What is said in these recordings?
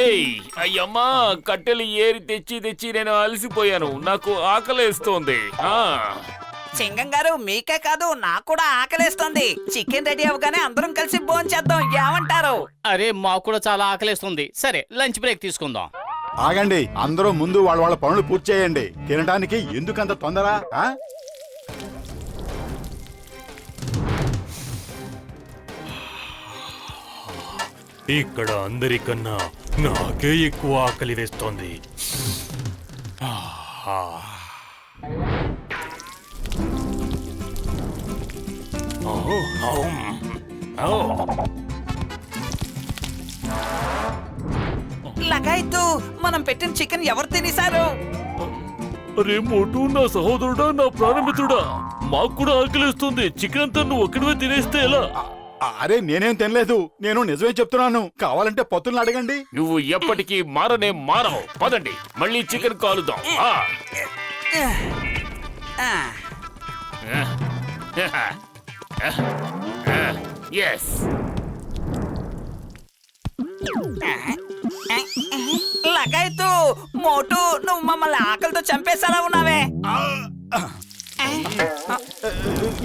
ఏయ్ అయ్యమ్మా, కట్టెలు ఏరి తెచ్చి తెచ్చి నేను అలసిపోయాను. నాకు ఆకలేస్తోంది. సింగం గారు, మీకే కాదు నాకు కూడా ఆకలేస్తుంది. చికెన్ రెడీ అవగానే అందరం కలిసి భోంచేద్దాం, ఏమంటారు? అరే మాకు కూడా చాలా ఆకలేస్తుంది. సరే లంచ్ బ్రేక్ తీసుకుందాం. ఆగండి, అందరూ ముందు వాళ్ళ పనులు పూర్తి చేయండి. తినడానికి ఎందుకంత తొందర? ఇక్కడ అందరికన్నా నాకే ఎక్కువ ఆకలి వేస్తోంది. లగాయత్తు, మనం పెట్టిన చికెన్ ఎవరు తినేశారు? అరే మోటు, నా సహోదరుడా, నా ప్రాణమిత్రుడా, మాకు కూడా ఆకలిస్తుంది. చికెన్ అంతా నువ్వు ఒక్కడివే తినేస్తే ఎలా? అరే నేనేం తినలేదు, నేను నిజమే చెప్తున్నాను. కావాలంటే పత్తులను అడగండి. నువ్వు ఎప్పటికీ మారవు. పదండి, మళ్ళీ చికెన్ కాలుదాం. లగాయత్తు, మోటు, నువ్వు మమ్మల్ని ఆకలితో చంపేసేలా ఉన్నావే.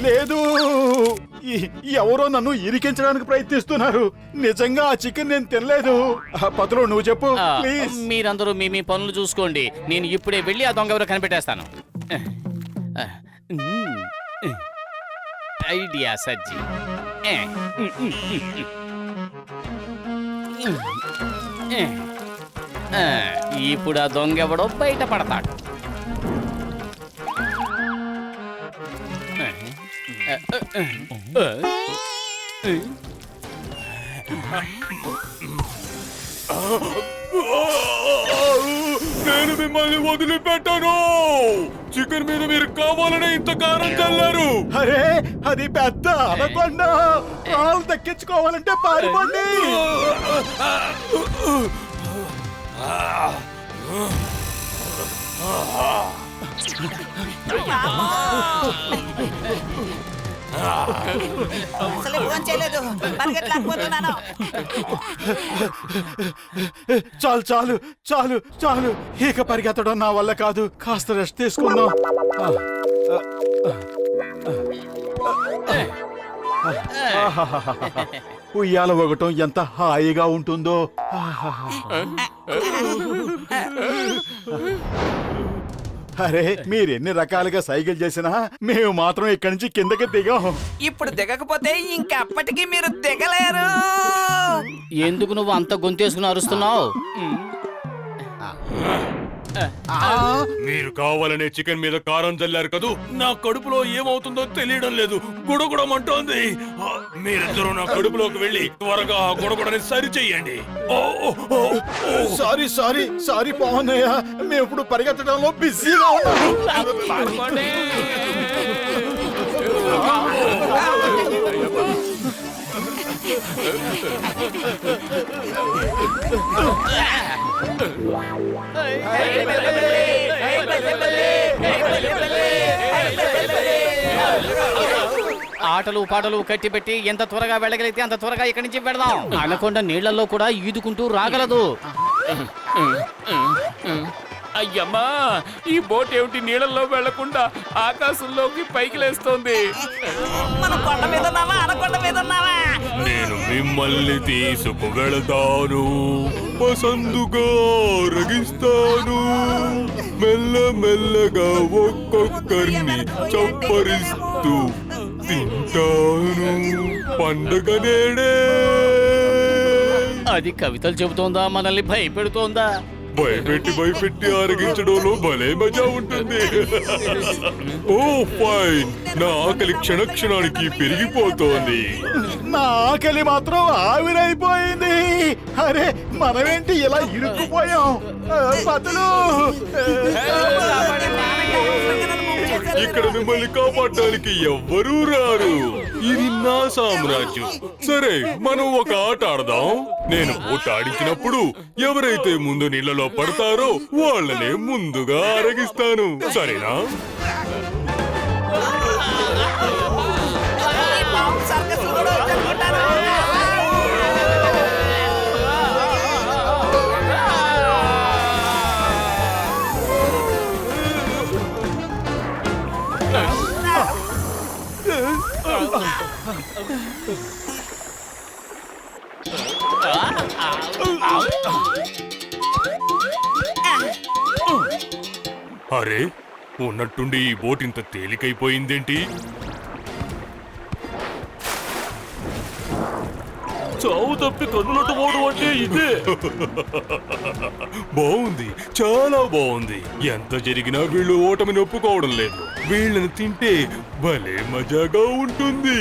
లేదు, ఎవరో నన్ను ఇరికించడానికి ప్రయత్నిస్తున్నారు. నిజంగా ఆ చికెన్ నేను తినలేదు. పత్తులు నువ్వు చెప్పు ప్లీజ్. మీరందరూ మీ పనులు చూసుకోండి. నేను ఇప్పుడే వెళ్ళి ఆ దొంగ ఎవరో కనిపెట్టేస్తాను. ఐడియా సజ్జి. ఇప్పుడు ఆ దొంగ ఎవడో బయటపడతాడు. నేను మిమ్మల్ని వదిలిపెట్టాను. చికెన్ మీద మీరు కావాలనే ఇంత కారం చల్లారు. అరే అది పెద్ద అనకొండ. ప్రాణాలు దక్కించుకోవాలంటే పారిపోండి. అసలు ఫోన్ చేయలేదు, పరిగెట్టలేకపోతున్నాను. చాలు చాలు చాలు చాలు, ఇక పరిగెత్తడం నా వల్ల కాదు. కాస్త రెస్ట్ తీసుకుందాం. ఉయ్యాల ఒకటం ఎంత హాయిగా ఉంటుందో. అరే మీరెన్ని రకాలుగా సైకిల్ చేసినా మేము మాత్రం ఇక్కడి నుంచి కిందకి దిగాం. ఇప్పుడు దిగకపోతే ఇంకెప్పటికీ మీరు దిగలేరు. ఎందుకు నువ్వు అంత గొంతేసుకుని అరుస్తున్నావు? మీరు కావాలనే చికెన్ మీద కారం చల్లారు కదూ. నా కడుపులో ఏమవుతుందో తెలియడం లేదు. గుడగుడమంటోంది. మీరిద్దరూ నా కడుపులోకి వెళ్ళి త్వరగా ఆ గుడగుడని సరి చెయ్యండి. సారీ సారీ సారీ పవనయ్య, మేము ఇప్పుడు పరిగెత్తడంలో బిజీగా ఉన్నాము. ఆటలు పాటలు కట్టిపెట్టి ఎంత త్వరగా వెళ్ళగలిగితే అంత త్వరగా ఇక్కడి నుంచి వెళదాం. అనకొండ నీళ్లలో కూడా ఈదుకుంటూ రాగలదు. అయ్యమ్మా, ఈ బోట్ ఏమిటి నీళ్ళల్లో వెళ్లకుండా ఆకాశంలోకి పైకి లేస్తోంది? మనం కొండ మీద ఉన్నావా, అనకొండ మీద ఉన్నావా? నేను మిమ్మల్ని తీసుకువెళతాను, పసందుగా రగిస్తాను, మెల్ల మెల్లగా ఒక్కొక్కరిని చప్పరిస్తూ తింటాను. పండగ నేడే. అది కవితలు చెబుతోందా, మనల్ని భయపెడుతోందా? భయపెట్టి ఆరగించడంలో భలే మజా ఉంటుంది. ఓ ఫైన్, నా ఆకలి క్షణానికి పెరిగిపోతోంది. నా ఆకలి మాత్రం ఆవిరైపోయింది. అరే మనమేంటి ఇలా ఇరుక్కుపోయాం? పతులు, ఇక్కడ మిమ్మల్ని కాపాడడానికి ఎవ్వరూ రారు. ఇది నా సామ్రాజ్యం. సరే, మనం ఒక ఆట ఆడదాం. నేను ఓట ఆడించినప్పుడు ఎవరైతే ముందు నీళ్ళలో పడతారో వాళ్ళనే ముందుగా అరగిస్తాను. సరేనా? అరే ఉన్నట్టుండి ఈ బోట్ ఇంత తేలికైపోయిందేంటి? చావు తప్పి కన్నులట్టుకోవడం అంటే ఇదే. బాగుంది, చాలా బాగుంది. ఎంత జరిగినా వీళ్ళు ఓటమిని ఒప్పుకోవడం లేదు. వీళ్ళని తింటే భలే మజాగా ఉంటుంది.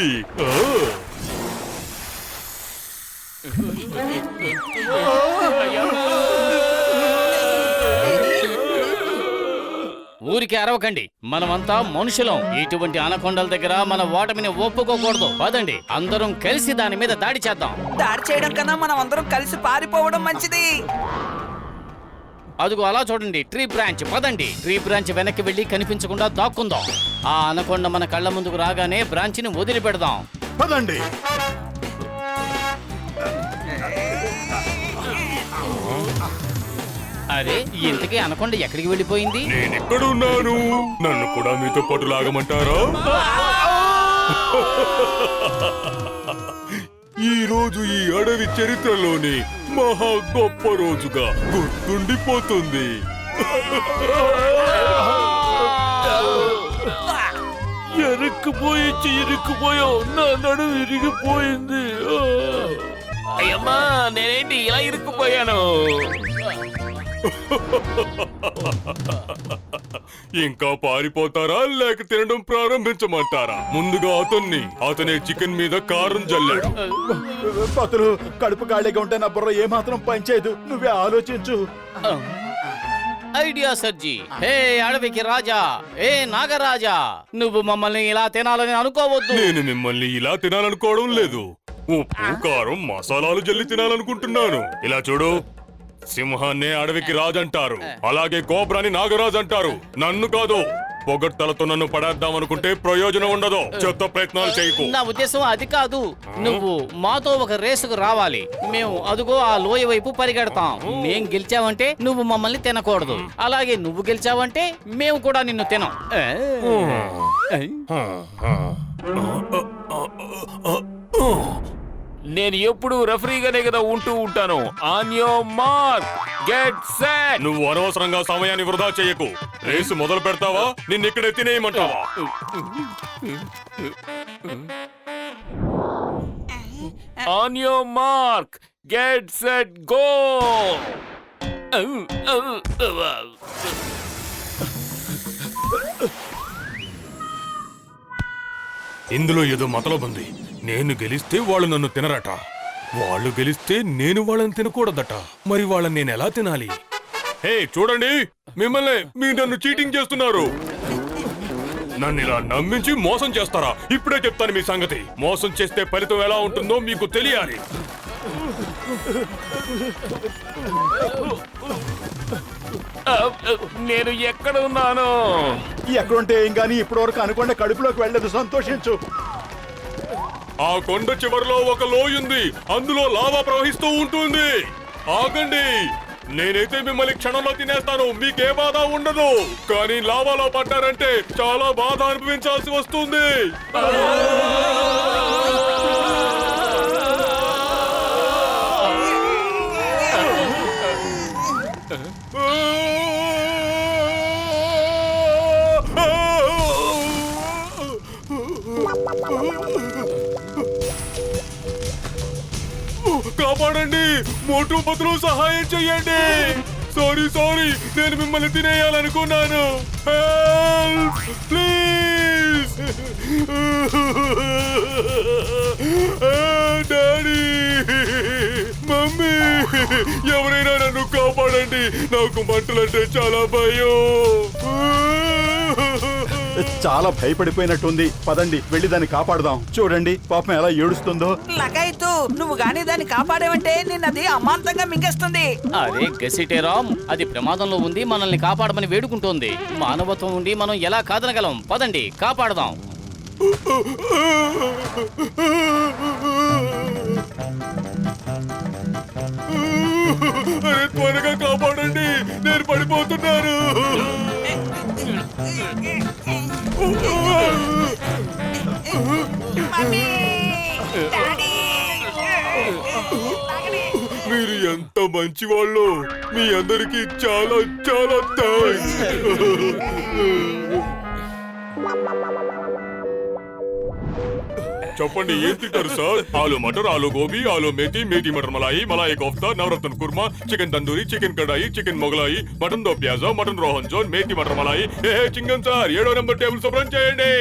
ఊరికి అరవకండి, మనమంతా మనుషులం. ఇటువంటి అనకొండల దగ్గర మన ఓటమిని ఒప్పుకోకూడదు. పదండి, అందరం కలిసి దాని మీద దాడి చేద్దాం. దాడి చేయడం కన్నా మనం అందరం కలిసి పారిపోవడం మంచిది. అదుగో అలా చూడండి, ట్రీ బ్రాంచ్. పదండి, ట్రీ బ్రాంచ్ వెనక్కి వెళ్ళి కనిపించకుండా దాక్కుందాం. ఆ అనకొండ మన కళ్ళ ముందుకు రాగానే బ్రాంచ్ ని వదిలిపెడదాం. పదండి. అరే, ఇంతకీ అనకొండ ఎక్కడికి వెళ్ళిపోయింది? నేనెక్కడున్నాను? నన్ను కూడా మీతో పాటు లాగమంటారా? ఈ రోజు ఈ అడవి చరిత్రలోని మహా గొప్ప రోజుగా గుర్తుండిపోతుంది. ఇరుక్కుపోయావు. నా నడుము విరిగిపోయింది. అయ్యమ్మా, నేనేంటి ఇలా ఇరుక్కుపోయాను? ఇంకా పారిపోతారా లేక తినడం ప్రారంభించమంటారా? ముందుగా అతనే చికెన్ మీద కారం జల్లాడు. పతులు, కడుపు ఖాళీగా ఉంటే నా బుర్ర ఏమాత్రం పనిచేయదు. నువ్వే ఆలోచించు. ఐడియా సర్జీ. హే అడవికి రాజా, ఏ నాగరాజా, నువ్వు మమ్మల్ని ఇలా తినాలని అనుకోవద్దు. నేను మిమ్మల్ని ఇలా తినాలనుకోవడం లేదు. ఉప్పు కారం మసాలాలు జల్లి తినాలనుకుంటున్నాను. ఇలా చూడు, సింహాన్నే అడవికి రాజు అంటారు, అలాగే కోబ్రాని నాగరాజు అంటారు. నన్ను కాదు. పొగట్టలతో నన్ను పడేద్దాం అనుకుంటే ప్రయోజనం ఉండదు. చెత్త ప్రయత్నాలు చేయకు. నా ఉద్దేశం అది కాదు. నువ్వు మాతో ఒక రేసుకు రావాలి. మేము అదుగో ఆ లోయ వైపు పరిగెడతాం. మేం గెలిచావంటే నువ్వు మమ్మల్ని తినకూడదు. అలాగే నువ్వు గెలిచావంటే మేము కూడా నిన్ను తినం. నేను ఎప్పుడు రెఫరీగానే కదా ఉంటూ ఉంటాను. On your mark, get set. నువ్వు అనవసరంగా సమయాన్ని వృధా చేయకు. రేసు మొదలు పెడతావా? నిన్ను ఇక్కడ తినేయమంటావా? On your mark, get set, go. ఇందులో ఏదో మతలబుంది. నేను గెలిస్తే వాళ్ళు నన్ను తినరట, వాళ్ళు గెలిస్తే నేను వాళ్ళని తినకూడదట. మరి వాళ్ళని నేను ఎలా తినాలి? హే చూడండి, మీరు నన్ను చీటింగ్ చేస్తున్నారు. నన్ను ఇలా నమ్మించి మోసం చేస్తారా? ఇప్పుడే చెప్తాను మీ సంగతి. మోసం చేస్తే ఫలితం ఎలా ఉంటుందో మీకు తెలియాలి. నేను ఎక్కడ ఉన్నాను? ఎక్కడుంటే ఏం గానీ ఇప్పటి వరకు అనుకోండి కడుపులోకి వెళ్ళదు. సంతోషించు. ఆ కొండ చివరిలో ఒక లోయ ఉంది. అందులో లావా ప్రవహిస్తూ ఉంటుంది. ఆగండి, నేనైతే మిమ్మల్ని క్షణంలో తినేస్తాను. మీకే బాధ ఉండదు. కానీ లావాలో పడ్డారంటే చాలా బాధ అనుభవించాల్సి వస్తుంది. కాపాడండి, మోటు పతులు సహాయం చెయ్యండి. సారీ, నేను మిమ్మల్ని తినేయాలనుకున్నాను. Help please. డాడీ, మమ్మీ, ఎవరైనా నన్ను కాపాడండి. నాకు మంటలంటే చాలా భయం. చాలా భయపడిపోయినట్టుంది. పదండి, వెళ్ళి దాన్ని కాపాడుదాం. చూడండి పాపం ఎలా ఏడుస్తుందో. లగాయితూ, నువ్వు గానీ దాన్ని కాపాడేవంటే నిన్నది అమాంతంగా మింగేస్తుంది. అరే గసిటేరామ్, అది ప్రమాదంలో ఉంది. మనల్ని కాపాడమని వేడుకుంటోంది. మానవత్వం ఉండి మనం ఎలా కాదనగలం? పదండి, కాపాడదాం. అరే త్వరగా కాపాడండి, నేను పడిపోతున్నాను. మమ్మీ, డాడీ, మీరు ఎంత మంచి వాళ్ళు. మీ అందరికి చాలా చాలా థాంక్స్. చెప్పండి ఏం తింటారు సార్? ఆలు మటర్, ఆలు గోబీ, ఆలు మేతి, మేతి మటర్ మలాయి, మలాయి కోఫ్తా, నవరత్న కుర్మా, చికెన్ తందూరి, చికెన్ కడాయి, చికెన్ మొగలాయి, మటన్ దో ప్యాజా, మటన్ రోహన్ జోన్, మేతి మటర్ మలాయి. ఏ చింగన్ సార్ 7వ నెంబర్ టేబుల్ శుభ్రం చేయండి.